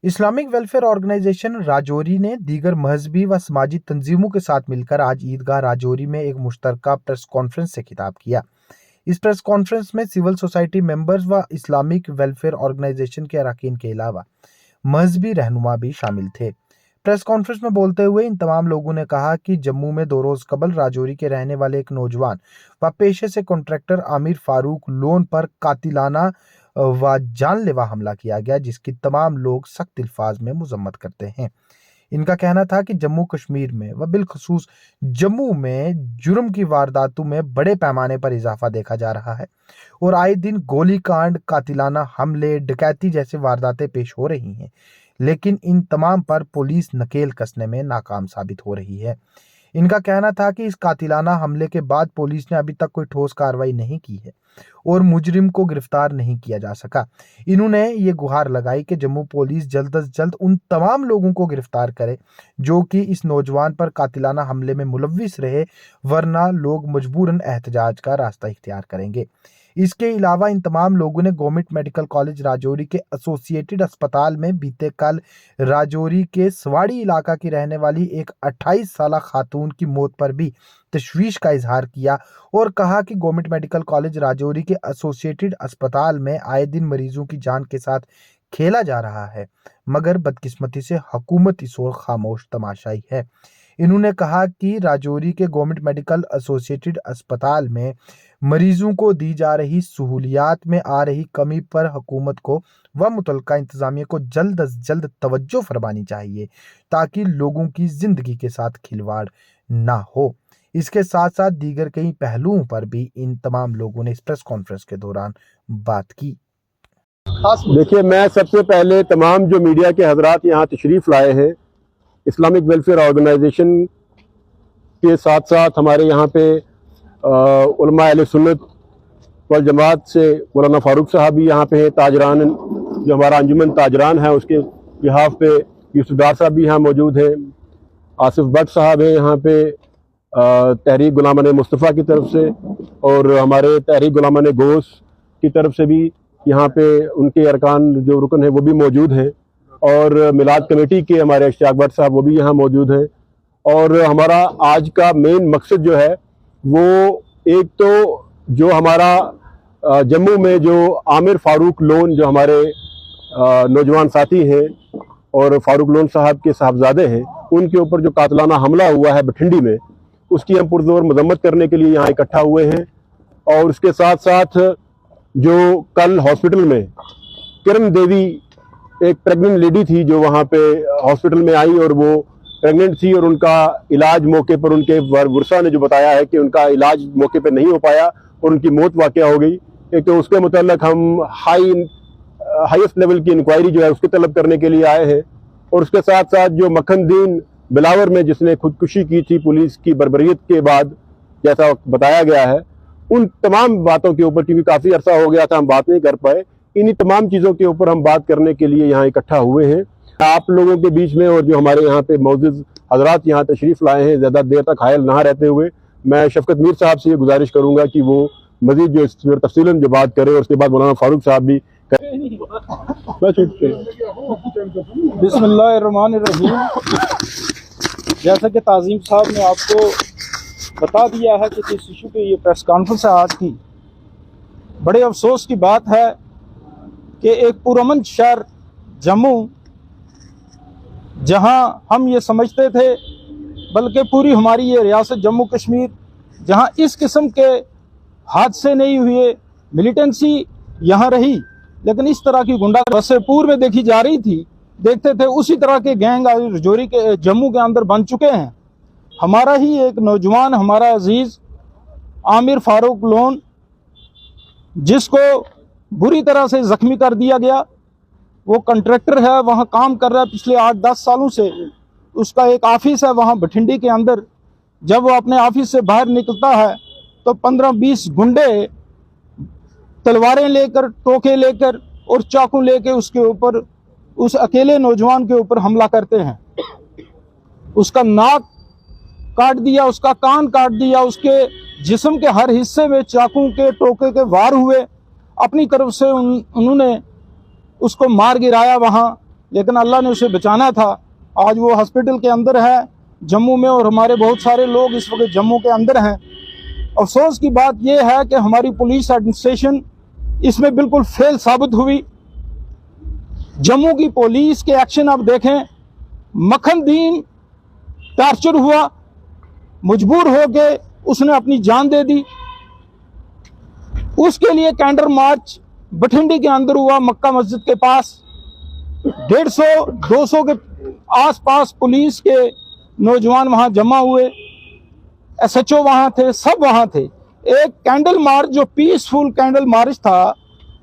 Islamic welfare organisation Rajouri ने दीगर मजहबी व समाजी तंजीमों के साथ मिलकर आज ईदगाह राजौरी में एक मुश्तरका प्रेस कॉन्फ्रेंस से खिताब किया। इस प्रेस कॉन्फ्रेंस में सिविल सोसाइटी मेंबर्स व इस्लामिक वेलफेयर ऑर्गेनाइजेशन के अरकान के अलावा मजहबी रहनुमा भी शामिल थे। प्रेस कॉन्फ्रेंस में बोलते हुए इन तमाम लोगों ने कहा कि जम्मू में 2 रोज कबल राजौरी के रहने वाले एक नौजवान व पेशे से कॉन्ट्रैक्टर आमिर फारूक लोन पर कातिलाना व जानलेवा हमला किया गया, जिसकी तमाम लोग सख्त अल्फाज में मजम्मत करते हैं। इनका कहना था कि जम्मू कश्मीर में व बिलखसूस जम्मू में जुर्म की वारदातों में बड़े पैमाने पर इजाफा देखा जा रहा है और आए दिन गोलीकांड, कातिलाना हमले, डकैती जैसी वारदातें पेश हो रही हैं, लेकिन इन तमाम पर पुलिस नकेल कसने में नाकाम साबित हो रही है। इनका कहना था कि इस कातिलाना हमले के बाद पुलिस ने अभी तक कोई ठोस कार्रवाई नहीं की है और मुजरिम को गिरफ्तार नहीं किया जा सका। इन्होंने ये गुहार लगाई कि जम्मू पुलिस जल्द से जल्द उन तमाम लोगों को गिरफ्तार करे जो कि इस नौजवान पर कातिलाना हमले में मुलव्विस रहे, वरना लोग मजबूरन एहतजाज का रास्ता इख्तियार करेंगे। इसके अलावा इन तमाम लोगों ने गवर्नमेंट मेडिकल कॉलेज राजौरी के एसोसिएटेड अस्पताल में बीते कल राजौरी के सवाड़ी इलाका की रहने वाली एक 28 साला खातून की मौत पर भी तशवीश का इजहार किया और कहा कि गवर्नमेंट मेडिकल कॉलेज राजौरी के एसोसिएटेड अस्पताल में आए दिन मरीजों की जान के साथ खेला जा रहा है, मगर बदकिस्मती से हुकूमत इस ओर खामोश तमाशाई है। इन्होंने कहा कि राजौरी के गवर्नमेंट मेडिकल एसोसिएटेड अस्पताल में मरीजों को दी जा रही सहूलियात में आ रही कमी पर हुकूमत को व मुतल्लिका इंतजामिया को जल्द अज जल्द तवज्जो फरमानी चाहिए ताकि लोगों की जिंदगी के साथ खिलवाड़ ना हो। इसके साथ साथ दीगर कई पहलुओं पर भी इन तमाम लोगों ने इस प्रेस कॉन्फ्रेंस के दौरान बात की। देखिए, मैं सबसे पहले तमाम जो मीडिया के हजरात यहाँ तशरीफ़ लाए हैं, इस्लामिक वेलफेयर ऑर्गेनाइजेशन के साथ साथ हमारे यहाँ पे उलमा अहले सुन्नत वल जमात से मौलाना फारूक साहब भी यहाँ पे हैं। ताजरान, जो हमारा अंजुमन ताजरान है, उसके बिहाफ पे यूसुफदार साहब भी यहाँ मौजूद हैं। आसिफ भट्ट साहब हैं यहाँ पे तहरीक गुलामान मुस्तफ़ा की तरफ से, और हमारे तहरीक गुलामान गोस की तरफ से भी यहाँ पे उनके अरकान जो रुकन है वो भी मौजूद हैं, और मिलाद कमेटी के हमारे इश्तियाक भट्ट साहब वो भी यहाँ मौजूद हैं। और हमारा आज का मेन मकसद जो है वो एक तो जो हमारा जम्मू में जो आमिर फारूक लोन जो हमारे नौजवान साथी हैं और फारूक लोन साहब के साहबजादे हैं, उनके ऊपर जो कातलाना हमला हुआ है बठिंडी में, उसकी हम पुरजोर मजम्मत करने के लिए यहाँ इकट्ठा हुए हैं। और उसके साथ साथ जो कल हॉस्पिटल में किरण देवी एक प्रेग्नेंट लेडी थी जो वहाँ पे हॉस्पिटल में आई और वो प्रेग्नेंट थी और उनका इलाज मौके पर, उनके वर्षा ने जो बताया है कि उनका इलाज मौके पर नहीं हो पाया और उनकी मौत वाक़या हो गई। एक तो उसके मुताल्लिक हम हाईएस्ट लेवल की इंक्वायरी जो है उसकी तलब करने के लिए आए हैं, और उसके साथ साथ जो मखनदीन बिलावर में जिसने खुदकुशी की थी पुलिस की बर्बरियत के बाद, जैसा बताया गया है, उन तमाम बातों के ऊपर, क्योंकि काफ़ी अरसा हो गया था हम बात नहीं कर पाए, इन्हीं तमाम चीज़ों के ऊपर हम बात करने के लिए यहाँ इकट्ठा हुए हैं आप लोगों के बीच में। और जो हमारे यहाँ पे मौजूद हजरात यहाँ तशरीफ़ लाए हैं, ज़्यादा देर तक हायल ना रहते हुए मैं शफकत मीर साहब से ये गुजारिश करूँगा कि वो मज़ीद जो इस पर तफसीलन जो बात करें, और उसके बाद मौलाना फारूक साहब भी बिस्मिल्लाहिर्रहमानिर्रहीम। जैसा कि ताज़ीम साहब ने आपको बता दिया है कि किस इशू पे ये प्रेस कॉन्फ्रेंस है आज की, बड़े अफसोस की बात है कि एक पुरअमन शहर जम्मू, जहां हम ये समझते थे, बल्कि पूरी हमारी ये रियासत जम्मू कश्मीर, जहां इस किस्म के हादसे नहीं हुए, मिलिटेंसी यहाँ रही, लेकिन इस तरह की गुंडागर्दी पूर्व में देखी जा रही थी, देखते थे उसी तरह के गैंग राजौरी के जम्मू के अंदर बन चुके हैं। हमारा ही एक नौजवान, हमारा अजीज आमिर फारूक लोन, जिसको बुरी तरह से जख्मी कर दिया गया, वो कॉन्ट्रैक्टर है, वहाँ काम कर रहा है पिछले 8-10 सालों से। उसका एक ऑफिस है वहाँ बठिंडी के अंदर। जब वो अपने ऑफिस से बाहर निकलता है तो 15-20 गुंडे तलवारें लेकर, टोके लेकर और चाकू लेकर उसके ऊपर, उस अकेले नौजवान के ऊपर हमला करते हैं। उसका नाक काट दिया, उसका कान काट दिया, उसके जिस्म के हर हिस्से में चाकू के, टोके के वार हुए। अपनी तरफ से उन्होंने उसको मार गिराया वहाँ, लेकिन अल्लाह ने उसे बचाना था। आज वो हॉस्पिटल के अंदर है जम्मू में, और हमारे बहुत सारे लोग इस वक्त जम्मू के अंदर हैं। अफसोस की बात यह है कि हमारी पुलिस एडमिनिस्ट्रेशन इसमें बिल्कुल फेल साबित हुई। जम्मू की पुलिस के एक्शन आप देखें, मखनदीन टार्चर हुआ, मजबूर होके उसने अपनी जान दे दी। उसके लिए कैंडल मार्च बठिंडी के अंदर हुआ, मक्का मस्जिद के पास 150-200 के आसपास पुलिस के नौजवान वहां जमा हुए, SHO वहां थे, सब वहां थे। एक कैंडल मार्च जो पीसफुल कैंडल मार्च था,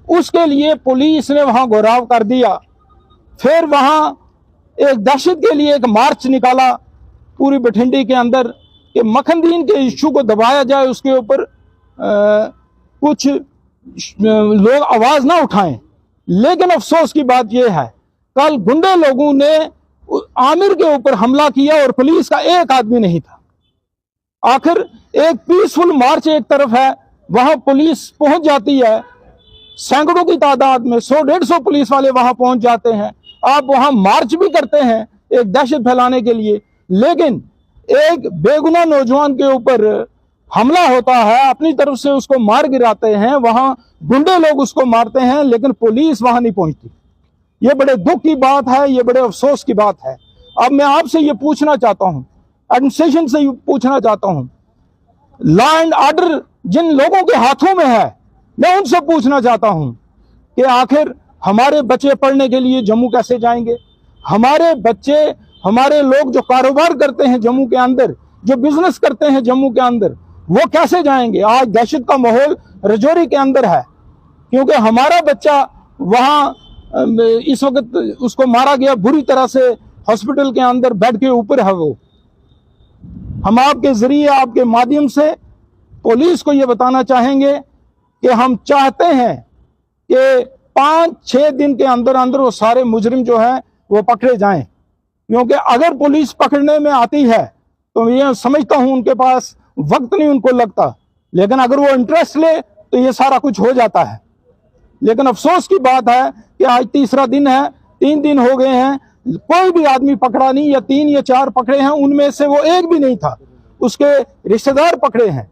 उसके लिए पुलिस ने वहां घोराव कर दिया। फिर वहां एक दहशत के लिए एक मार्च निकाला पूरी बठिंडी के अंदर कि मखनदीन के इशू को दबाया जाए, उसके ऊपर कुछ लोग आवाज ना उठाएं। लेकिन अफसोस की बात यह है, कल गुंडे लोगों ने आमिर के ऊपर हमला किया और पुलिस का एक आदमी नहीं था। आखिर एक पीसफुल मार्च एक तरफ है, वहां पुलिस पहुंच जाती है सैकड़ों की तादाद में, 100-150 पुलिस वाले वहां पहुंच जाते हैं। आप वहां मार्च भी करते हैं एक दहशत फैलाने के लिए, लेकिन एक बेगुनाह नौजवान के ऊपर हमला होता है, अपनी तरफ से उसको मार गिराते हैं, वहां गुंडे लोग उसको मारते हैं, लेकिन पुलिस वहां नहीं पहुंचती। ये बड़े दुख की बात है, ये बड़े अफसोस की बात है। अब मैं आपसे ये पूछना चाहता हूं, एडमिनिस्ट्रेशन से पूछना चाहता हूं, लॉ एंड ऑर्डर जिन लोगों के हाथों में है, मैं उनसे पूछना चाहता हूं कि आखिर हमारे बच्चे पढ़ने के लिए जम्मू कैसे जाएंगे? हमारे बच्चे, हमारे लोग जो कारोबार करते हैं जम्मू के अंदर, जो बिजनेस करते हैं जम्मू के अंदर, वो कैसे जाएंगे? आज दहशत का माहौल रजौरी के अंदर है, क्योंकि हमारा बच्चा वहां इस वक्त उसको मारा गया बुरी तरह से, हॉस्पिटल के अंदर बेड के ऊपर है वो। हम आपके जरिए, आपके माध्यम से पुलिस को ये बताना चाहेंगे कि हम चाहते हैं कि 5-6 दिन के अंदर अंदर वो सारे मुजरिम जो हैं वो पकड़े जाएं, क्योंकि अगर पुलिस पकड़ने में आती है तो ये समझता हूं उनके पास वक्त नहीं उनको लगता, लेकिन अगर वो इंटरेस्ट ले तो ये सारा कुछ हो जाता है। लेकिन अफसोस की बात है कि आज तीसरा दिन है, 3 दिन हो गए हैं, कोई भी आदमी पकड़ा नहीं, या 3 या 4 पकड़े हैं, उनमें से वो एक भी नहीं था, उसके रिश्तेदार पकड़े हैं।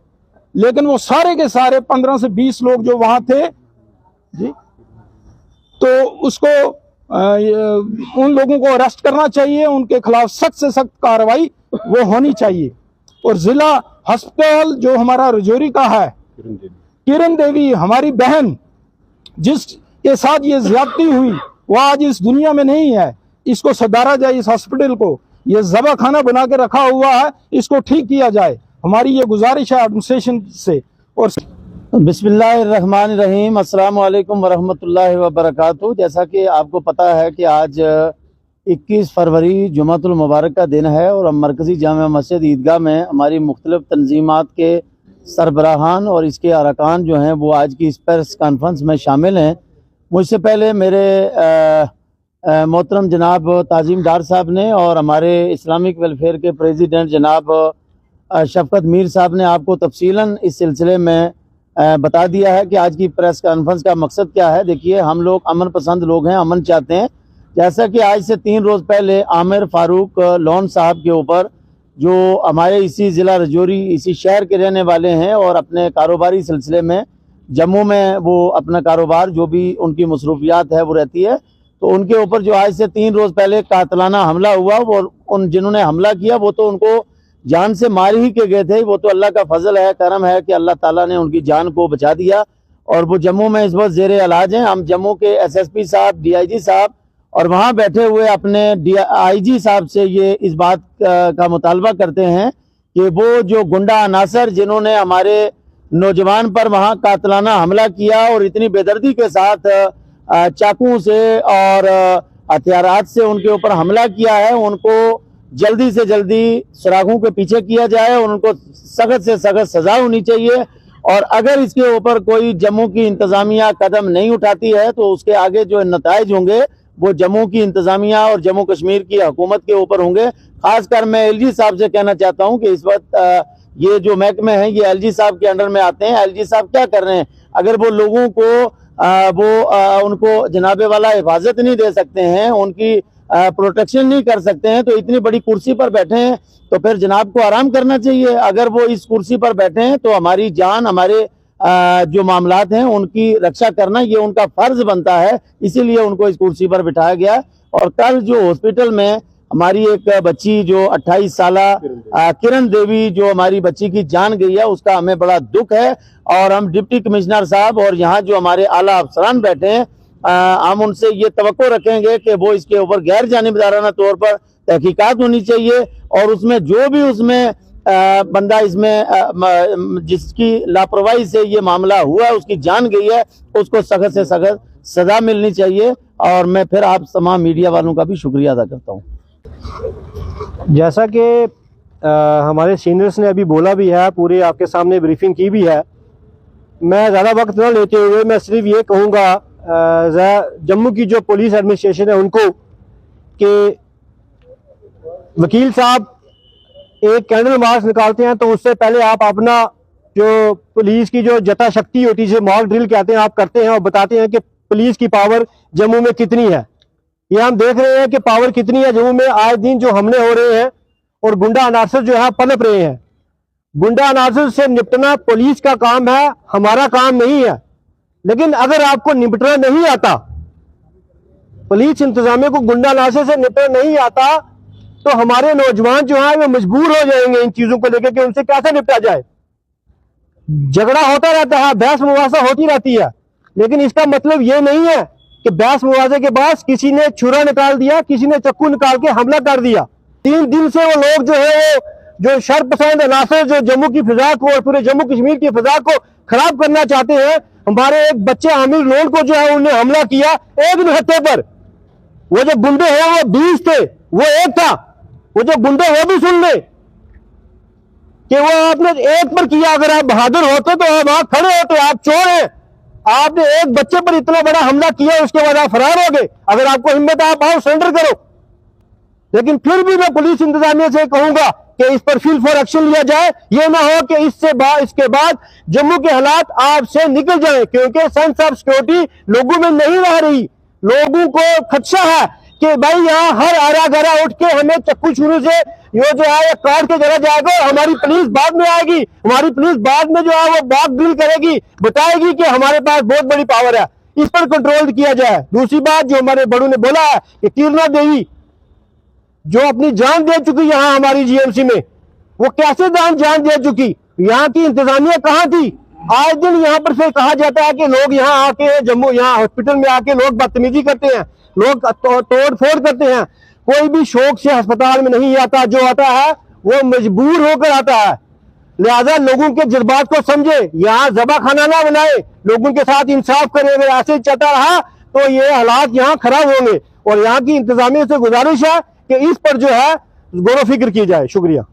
लेकिन वो सारे के सारे 15 से 20 लोग जो वहां थे जी, तो उसको उन लोगों को अरेस्ट करना चाहिए, उनके खिलाफ सख्त से सख्त कार्रवाई वो होनी चाहिए। और जिला अस्पताल जो हमारा रजौरी का है, किरण देवी हमारी बहन जिसके साथ ये ज्यादती हुई, वो आज इस दुनिया में नहीं है, इसको सुधारा जाए, इस हॉस्पिटल को, ये जबा खाना बना के रखा हुआ है, इसको ठीक किया जाए, हमारी ये गुजारिश है एडमिनिस्ट्रेशन से। और बिस्मिल्लाहिर्रहमानिर्रहीम, अस्सलाम वालेकुम वरहमतुल्लाहि वबरकातुहू। जैसा कि आपको पता है कि आज 21 फरवरी जुमातुल मुबारक का दिन है, और हम मरकज़ी जामा मस्जिद ईदगाह में हमारी मुख्तलिफ तंजीमात के सरबराहान और इसके अरकान जो हैं वो आज की इस प्रेस कॉन्फ्रेंस में शामिल हैं। मुझसे पहले मेरे मोहतरम जनाब ताज़ीम डार साहब ने और हमारे इस्लामिक वेलफेयर के प्रेसिडेंट जनाब शफकत मीर साहब ने आपको तफसीलन इस सिलसिले में बता दिया है कि आज की प्रेस कॉन्फ्रेंस का मकसद क्या है। देखिए, हम लोग अमन पसंद लोग हैं, अमन चाहते हैं। जैसा कि आज से 3 रोज़ पहले आमिर फारूक लोन साहब के ऊपर, जो हमारे इसी ज़िला रजौरी, इसी शहर के रहने वाले हैं और अपने कारोबारी सिलसिले में जम्मू में वो अपना कारोबार जो भी उनकी मसरूफियात है वो रहती है, तो उनके ऊपर जो आज से 3 रोज़ पहले कातलाना हमला हुआ, वो उन जिन्होंने हमला किया वो तो उनको जान से मार ही के गए थे। वो तो अल्लाह का फजल है, करम है कि अल्लाह ताला ने उनकी जान को बचा दिया और वो जम्मू में इस वक्त ज़ेरे इलाज हैं। हम जम्मू के SSP साहब, DIG साहब और वहाँ बैठे हुए अपने IG साहब से ये इस बात का मुतालबा करते हैं कि वो जो गुंडा अनासर जिन्होंने हमारे नौजवान पर वहाँ कातलाना हमला किया और इतनी बेदर्दी के साथ चाकू से और हथियारात से उनके ऊपर हमला किया है, उनको जल्दी से जल्दी सुरागों के पीछे किया जाए और उनको सख्त से सख्त सजा होनी चाहिए। और अगर इसके ऊपर कोई जम्मू की इंतजामिया कदम नहीं उठाती है तो उसके आगे जो नताइज होंगे वो जम्मू की इंतजामिया और जम्मू कश्मीर की हुकूमत के ऊपर होंगे। खासकर मैं LG साहब से कहना चाहता हूं कि इस वक्त ये जो महकमे हैं ये LG साहब के अंडर में आते हैं। LG साहब क्या कर रहे हैं? अगर वो लोगों को वो उनको जनाबे वाला हिफाजत नहीं दे सकते हैं, उनकी प्रोटेक्शन नहीं कर सकते हैं, तो इतनी बड़ी कुर्सी पर बैठे हैं तो फिर जनाब को आराम करना चाहिए। अगर वो इस कुर्सी पर बैठे हैं तो हमारी जान, हमारे जो मामलात हैं उनकी रक्षा करना ये उनका फर्ज बनता है, इसीलिए उनको इस कुर्सी पर बिठाया गया। और कल जो हॉस्पिटल में हमारी एक बच्ची जो 28 साला किरण देवी जो हमारी बच्ची की जान गई है, उसका हमें बड़ा दुख है। और हम डिप्टी कमिश्नर साहब और यहाँ जो हमारे आला अफसरान बैठे हैं, हम उनसे ये तवक्को रखेंगे कि वो इसके ऊपर गैर जानिबदाराना तौर पर तहकीकात होनी चाहिए और उसमें जो भी उसमें बंदा इसमें जिसकी लापरवाही से ये मामला हुआ है, उसकी जान गई है, उसको सख्त से सख्त सजा मिलनी चाहिए। और मैं फिर आप तमाम मीडिया वालों का भी शुक्रिया अदा करता हूँ। जैसा कि हमारे सीनियर्स ने अभी बोला भी है, पूरी आपके सामने ब्रीफिंग की भी है, मैं ज़्यादा वक्त न लेते हुए मैं सिर्फ ये कहूँगा जम्मू की जो पुलिस एडमिनिस्ट्रेशन है उनको कि वकील साहब एक कैंडल मार्च निकालते हैं तो उससे पहले आप अपना जो पुलिस की जो जता शक्ति होती है, जिसे मॉक ड्रिल कहते हैं, आप करते हैं और बताते हैं कि पुलिस की पावर जम्मू में कितनी है। ये हम देख रहे हैं कि पावर कितनी है जम्मू में। आए दिन जो हमले हो रहे हैं और गुंडा अनासर जो है पनप रहे हैं। गुंडा अनासर से निपटना पुलिस का काम है, हमारा काम नहीं है। लेकिन अगर आपको निपटना नहीं आता, पुलिस इंतजामिया को गुंडा अनासर से निपटना नहीं आता, तो हमारे नौजवान जो है वो मजबूर हो जाएंगे इन चीजों को लेकर कि उनसे कैसे निपटा जाए। झगड़ा होता रहता है, बहस मुबासा होती रहती है, लेकिन इसका मतलब ये नहीं है कि बहस मुबाजे के बाद किसी ने छुरा निकाल दिया, किसी ने चक्कू निकाल के हमला कर दिया। 3 दिन से वो लोग जो है वो जो शरपसंद अनासर जो जम्मू की फिजा को और पूरे जम्मू कश्मीर की फिजा को खराब करना चाहते हैं। हमारे एक बच्चे आमिर लोन को जो है उन्हें हमला किया एक निहत्ते पर। वो जो गुंडे हैं वो 20 थे, वो एक था। वो जो गुंडे वो भी सुन ले कि वो आपने एक पर किया। अगर आप बहादुर होते तो आप वहां खड़े होते, आप चोर हैं। आपने एक बच्चे पर इतना बड़ा हमला किया, उसके बाद आप फरार हो गए। अगर आपको हिम्मत है आप आओ सरेंडर करो। लेकिन फिर भी मैं पुलिस इंतजामिया से कहूंगा कि इस पर फील फॉर एक्शन लिया जाए। ये ना हो कि इसके बाद जम्मू के हालात आपसे निकल जाए, क्योंकि सेंस ऑफ सिक्योरिटी लोगों में नहीं रह रही। लोगों को खदशा है कि भाई यहाँ हर आरा गरा उठ के हमें चक्कू छुरी से ये जो है काट के चला जाएगा और हमारी पुलिस बाद में आएगी। हमारी पुलिस बाद में जो है वो बात ड्रिल करेगी, बताएगी कि हमारे पास बहुत बड़ी पावर है। इस पर कंट्रोल किया जाए। दूसरी बात जो हमारे बड़ों ने बोला है कि कीर्ना देवी जो अपनी जान दे चुकी यहाँ हमारी जीएमसी में, वो कैसे जान दे चुकी, यहाँ की इंतजामिया कहाँ थी। आज दिन यहाँ पर फिर कहा जाता है कि लोग यहाँ आके जम्मू यहाँ हॉस्पिटल में आके लोग बदतमीजी करते हैं, लोग तोड़ फोड़ करते हैं। कोई भी शौक से अस्पताल में नहीं आता, जो आता है वो मजबूर होकर आता है। लिहाजा लोगों के जज्बात को समझे, यहाँ जबा खाना ना बनाए, लोगों के साथ इंसाफ करे। अगर ऐसे चलता रहा तो ये हालात यहाँ खराब होंगे। और यहाँ की इंतजामिया से गुजारिश है कि इस पर जो है गौर फिक्र की जाए। शुक्रिया।